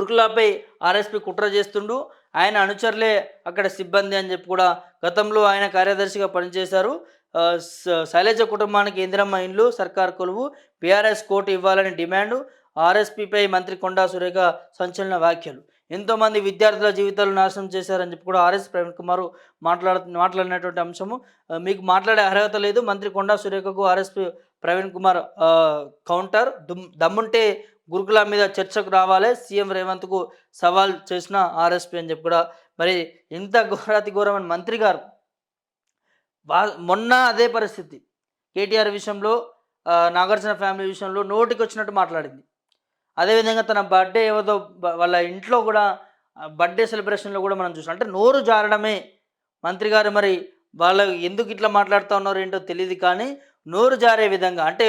గురుకులాపై RSP కుట్ర చేస్తుండు, ఆయన అనుచరులే అక్కడ సిబ్బంది అని చెప్పి కూడా గతంలో ఆయన కార్యదర్శిగా పనిచేశారు. శైలజ కుటుంబానికి ఇందిరమ్మ ఇండ్లు సర్కార్ కొలువు, బీఆర్ఎస్ కోర్టు ఇవ్వాలని డిమాండు, ఆర్ఎస్పీపై మంత్రి కొండా సురేఖ సంచలన వ్యాఖ్యలు. ఎంతోమంది విద్యార్థుల జీవితాలు నాశనం చేశారని చెప్పి కూడా ఆర్ఎస్ ప్రవీణ్ కుమార్ మాట్లాడినటువంటి అంశము. మీకు మాట్లాడే అర్హత లేదు, మంత్రి కొండా సురేఖకు ఆర్ఎస్పీ ప్రవీణ్ కుమార్ కౌంటర్. దమ్ముంటే గురుకుల మీద చర్చకు రావాలి, సీఎం రేవంత్కు సవాల్ చేసిన ఆర్ఎస్పీ అని చెప్పి కూడా. మరి ఇంత ఘోరాతి ఘోరమైన మంత్రి గారు మొన్న అదే పరిస్థితి కేటీఆర్ విషయంలో, నాగార్జున ఫ్యామిలీ విషయంలో నోటికి వచ్చినట్టు మాట్లాడింది. అదేవిధంగా తన బర్త్డే ఏదో వాళ్ళ ఇంట్లో కూడా బర్త్డే సెలబ్రేషన్లో కూడా మనం చూసాం. అంటే నోరు జారడమే మంత్రి గారు. మరి వాళ్ళు ఎందుకు ఇట్లా మాట్లాడుతూ ఉన్నారో ఏంటో తెలియదు, కానీ నోరు జారే విధంగా, అంటే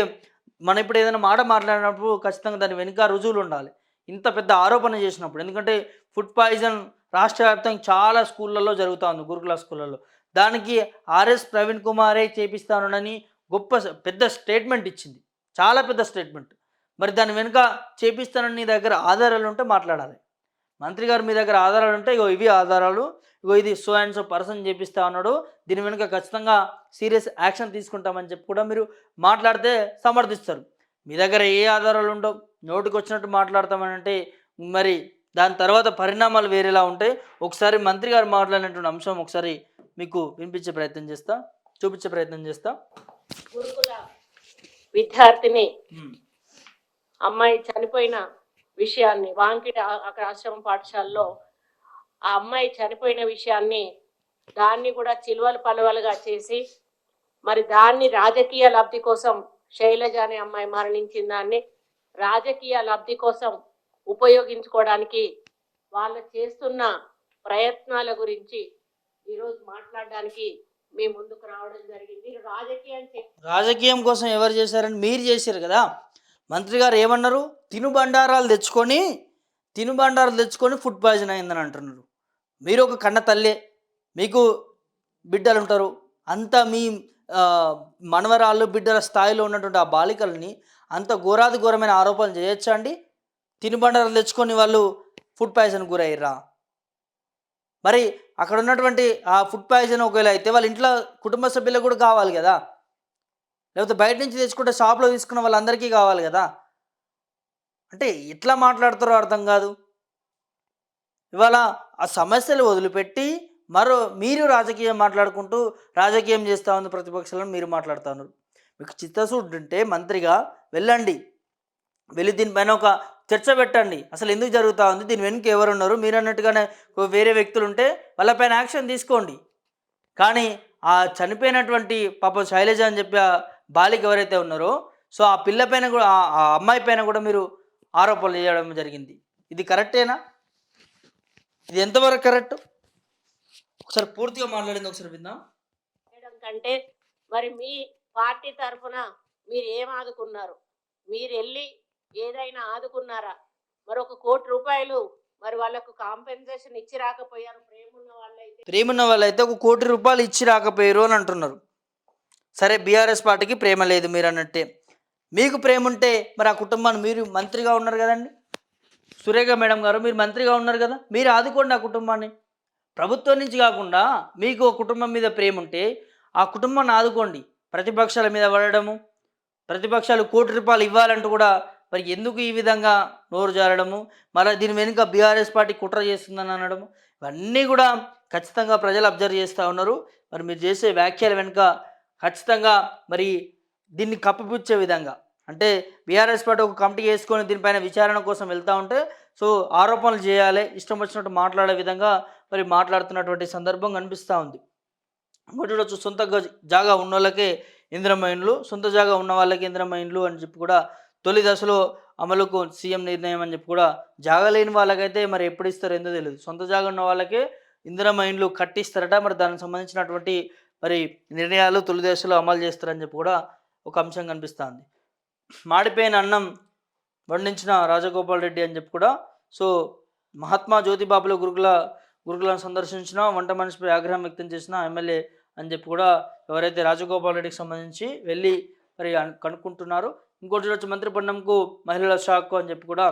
మనం ఇప్పుడు ఏదైనా మాట మాట్లాడినప్పుడు ఖచ్చితంగా దాని వెనుక రుజువులు ఉండాలి. ఇంత పెద్ద ఆరోపణ చేసినప్పుడు, ఎందుకంటే ఫుడ్ పాయిజన్ రాష్ట్ర వ్యాప్తంగా చాలా స్కూళ్ళల్లో జరుగుతూ ఉంది, గురుకుల స్కూళ్ళల్లో. దానికి ఆర్ఎస్ ప్రవీణ్ కుమారే చేపిస్తానని గొప్ప పెద్ద స్టేట్మెంట్ ఇచ్చింది, చాలా పెద్ద స్టేట్మెంట్. మరి దాని వెనుక చేపిస్తానని నీ దగ్గర ఆధారాలు ఉంటే మాట్లాడాలి. మంత్రి గారు మీ దగ్గర ఆధారాలు ఉంటే ఇగో ఇవి ఆధారాలు, ఇగో ఇది సో అండ్ సో పర్సన్ చేపిస్తా అన్నాడు, దీని వెనుక ఖచ్చితంగా సీరియస్ యాక్షన్ తీసుకుంటామని చెప్పి కూడా మీరు మాట్లాడితే సమర్థిస్తారు. మీ దగ్గర ఏ ఆధారాలు ఉండవు, నోటికి వచ్చినట్టు మాట్లాడతామని అంటే మరి దాని తర్వాత పరిణామాలు వేరేలా ఉంటాయి. ఒకసారి మంత్రి గారు మాట్లాడినటువంటి అంశం ఒకసారి మీకు వినిపించే ప్రయత్నం చేస్తా, చూపించే ప్రయత్నం చేస్తా. గురుకుల విద్యార్థిని అమ్మాయి చనిపోయిన విషయాన్ని, వాంకిట అక్కడ ఆశ్రమ పాఠశాలలో ఆ అమ్మాయి చనిపోయిన విషయాన్ని దాన్ని కూడా చిలువలు పలువలుగా చేసి, మరి దాన్ని రాజకీయ లబ్ధి కోసం, శైలజ అనే అమ్మాయి మరణించిన దాన్ని రాజకీయ లబ్ధి కోసం ఉపయోగించుకోవడానికి వాళ్ళు చేస్తున్న ప్రయత్నాల గురించి ఈరోజు మాట్లాడడానికి మీ ముందుకు రావడం జరిగింది. రాజకీయం కోసం ఎవరు చేశారని మీరు చేశారు కదా. మంత్రి గారు ఏమన్నారు, తినుబండారాలు తెచ్చుకొని ఫుడ్ పాయిజన్ అయిందని అంటున్నారు. మీరు ఒక కన్న తల్లే, మీకు బిడ్డలు ఉంటారు, అంత మీ మనవరాళ్ళు బిడ్డల స్థాయిలో ఉన్నటువంటి ఆ బాలికల్ని అంత ఘోరాది ఘోరమైన ఆరోపణలు చేయొచ్చా అండి? తినుబండారాలు తెచ్చుకొని వాళ్ళు ఫుడ్ పాయిజన్ గురయ్యారా? మరి అక్కడ ఉన్నటువంటి ఆ ఫుడ్ పాయిజన్ ఒకవేళ అయితే వాళ్ళ ఇంట్లో కుటుంబ సభ్యులకు కూడా కావాలి కదా, లేకపోతే బయట నుంచి తెచ్చుకుంటే షాప్లో తీసుకున్న వాళ్ళందరికీ కావాలి కదా. అంటే ఎట్లా మాట్లాడతారో అర్థం కాదు. ఇవాళ ఆ సమస్యలు వదిలిపెట్టి మీరు రాజకీయం మాట్లాడుకుంటూ రాజకీయం చేస్తూ ఉంది ప్రతిపక్షాలను మీరు మాట్లాడుతున్నారు. మీకు చిత్తశుద్ధి ఉంటే మంత్రిగా వెళ్ళండి, వెళ్ళి దీనిపైన ఒక చర్చ పెట్టండి. అసలు ఎందుకు జరుగుతూ ఉంది, దీని వెనుక ఎవరున్నారు, మీరు అన్నట్టుగానే వేరే వ్యక్తులు ఉంటే వాళ్ళపైన యాక్షన్ తీసుకోండి. కానీ ఆ చనిపోయినటువంటి పాప శైలజ అని చెప్పి ఆ బాలిక ఎవరైతే ఉన్నారో, సో ఆ పిల్ల పైన కూడా, ఆ అమ్మాయి పైన కూడా మీరు ఆరోపణలు చేయడం జరిగింది. ఇది కరెక్టేనా? ఇది ఎంతవరకు కరెక్ట్? ఒకసారి పూర్తిగా మాట్లాడింది ఒకసారి విందాం. కంటే మరి మీ పార్టీ తరఫున మీరు ఏం ఆదుకున్నారు? మీరు వెళ్ళి ఏదైనా ఆదుకున్నారా? మరి ₹1 కోటి మరి వాళ్ళకు కాంపెన్సేషన్ ఇచ్చి రాకపోయారు. ప్రేమున్న వాళ్ళైతే ₹1 కోటి ఇచ్చి రాకపోయారు అని అంటున్నారు. సరే, బీఆర్ఎస్ పార్టీకి ప్రేమ లేదు మీరు అన్నట్టే. మీకు ప్రేమ ఉంటే మరి ఆ కుటుంబాన్ని, మీరు మంత్రిగా ఉన్నారు కదండి సురేఖ మేడం గారు, మీరు మంత్రిగా ఉన్నారు కదా, మీరు ఆదుకోండి ఆ కుటుంబాన్ని. ప్రభుత్వం నుంచి కాకుండా మీకు కుటుంబం మీద ప్రేమ ఉంటే ఆ కుటుంబాన్ని ఆదుకోండి. ప్రతిపక్షాల మీద పడడము, ప్రతిపక్షాలు ₹1 కోటి ఇవ్వాలంటూ కూడా మరి ఎందుకు ఈ విధంగా నోరు జారడము, మళ్ళీ దీని వెనుక బీఆర్ఎస్ పార్టీ కుట్ర చేస్తుందని అనడము, ఇవన్నీ కూడా ఖచ్చితంగా ప్రజలు అబ్జర్వ్ చేస్తూ ఉన్నారు. మరి మీరు చేసే వ్యాఖ్యల వెనుక ఖచ్చితంగా మరి దీన్ని కప్పిపుచ్చే విధంగా, అంటే బీఆర్ఎస్ పార్టీ ఒక కమిటీ వేసుకొని దీనిపైన విచారణ కోసం వెళ్తూ ఉంటే, సో ఆరోపణలు చేయాలి, ఇష్టం వచ్చినట్టు మాట్లాడే విధంగా మరి మాట్లాడుతున్నటువంటి సందర్భం కనిపిస్తూ ఉంది. ఇంకోటి చూడొచ్చు, సొంత జాగా ఉన్న వాళ్ళకే ఇందిరమ్మ ఇండ్లు, సొంత జాగా ఉన్న వాళ్ళకి ఇందిరమ్మ ఇండ్లు అని చెప్పి కూడా తొలి దశలో అమలుకు సీఎం నిర్ణయం అని చెప్పి కూడా, జాగా లేని వాళ్ళకైతే మరి ఎప్పుడు ఇస్తారో ఏందో తెలియదు, సొంత జాగా ఉన్న వాళ్ళకే ఇందిరమ్మ ఇండ్లు కట్టిస్తారట. మరి దానికి సంబంధించినటువంటి మరి నిర్ణయాలు తొలి దశలో అమలు చేస్తారని చెప్పి కూడా ఒక అంశం కనిపిస్తుంది. మాడిపోయిన అన్నం వండించిన రాజగోపాల్ రెడ్డి అని చెప్పి కూడా, సో మహాత్మా జ్యోతిబాపుల గురుకులను సందర్శించిన వంట మనిషిపై ఆగ్రహం వ్యక్తం చేసిన ఎమ్మెల్యే అని చెప్పి కూడా ఎవరైతే రాజగోపాల్ రెడ్డికి సంబంధించి వెళ్ళి మరి కనుక్కుంటున్నారు. ఇంకోటి వచ్చి మంత్రి పొన్నంకు మహిళల షాక్ అని చెప్పి కూడా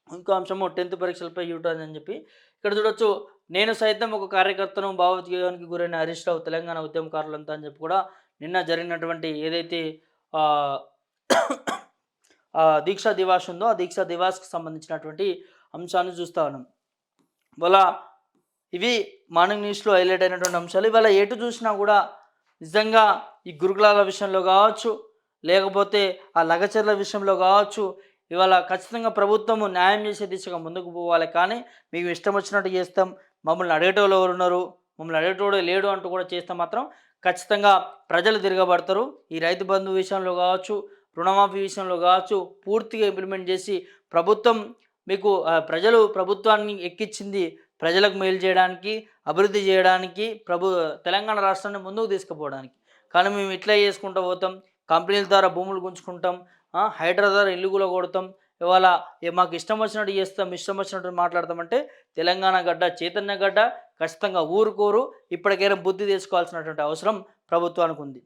ఇంకో అంశము 10th పరీక్షలపై యూటర్న్ అని చెప్పి ఇక్కడ చూడొచ్చు. నేను సైతం ఒక కార్యకర్తను భావోద్వేగానికి గురైన హరీష్ రావు తెలంగాణ ఉద్యమకారులంతా అని చెప్పి కూడా నిన్న జరిగినటువంటి ఏదైతే ఆహ్, దీక్షా దివాస్ ఉందో ఆ దీక్షా దివాస్‌కి సంబంధించినటువంటి అంశాన్ని చూస్తా ఉన్నాం. ఇవాళ ఇవి మార్నింగ్ న్యూస్‌లో హైలైట్ అయినటువంటి అంశాలు. ఇవాళ ఎటు చూసినా కూడా నిజంగా ఈ గురుకులాల విషయంలో కావచ్చు, లేకపోతే ఆ లగచర్ల విషయంలో కావచ్చు, ఇవాళ ఖచ్చితంగా ప్రభుత్వము న్యాయం చేసే దిశగా ముందుకు పోవాలి. కానీ మీకు ఇష్టం వచ్చినట్టు చేస్తాం, మమ్మల్ని అడిగేటోళ్ళు ఎవరున్నారు, మమ్మల్ని అడిగేటోడే లేడు అంటూ కూడా చేస్తే మాత్రం ఖచ్చితంగా ప్రజలు తిరగబడతారు. ఈ రైతు బంధు విషయంలో కావచ్చు, రుణమాఫీ విషయంలో కావచ్చు, పూర్తిగా ఇంప్లిమెంట్ చేసి ప్రభుత్వం మీకు ప్రజలు ప్రభుత్వాన్ని ఎక్కించింది ప్రజలకు మేలు చేయడానికి, అభివృద్ధి చేయడానికి, తెలంగాణ రాష్ట్రాన్ని ముందుకు తీసుకుపోవడానికి. కానీ మేము ఇట్లా చేసుకుంటూ పోతాం, కంపెనీల ద్వారా భూములు గుంజుకుంటాం, హైడ్రా ద్వారా ఇల్లు కూలగొడతాం, ఇవాళ మాకు ఇష్టం వచ్చినట్టు చేస్తాం, ఇష్టం వచ్చినట్టు మాట్లాడతామంటే తెలంగాణ గడ్డ చైతన్య గడ్డ. ఖచ్చితంగా ఊరుకోరు. ఇప్పటికైనా బుద్ధి తెచ్చుకోవాల్సినటువంటి అవసరం ప్రభుత్వానికి ఉంది.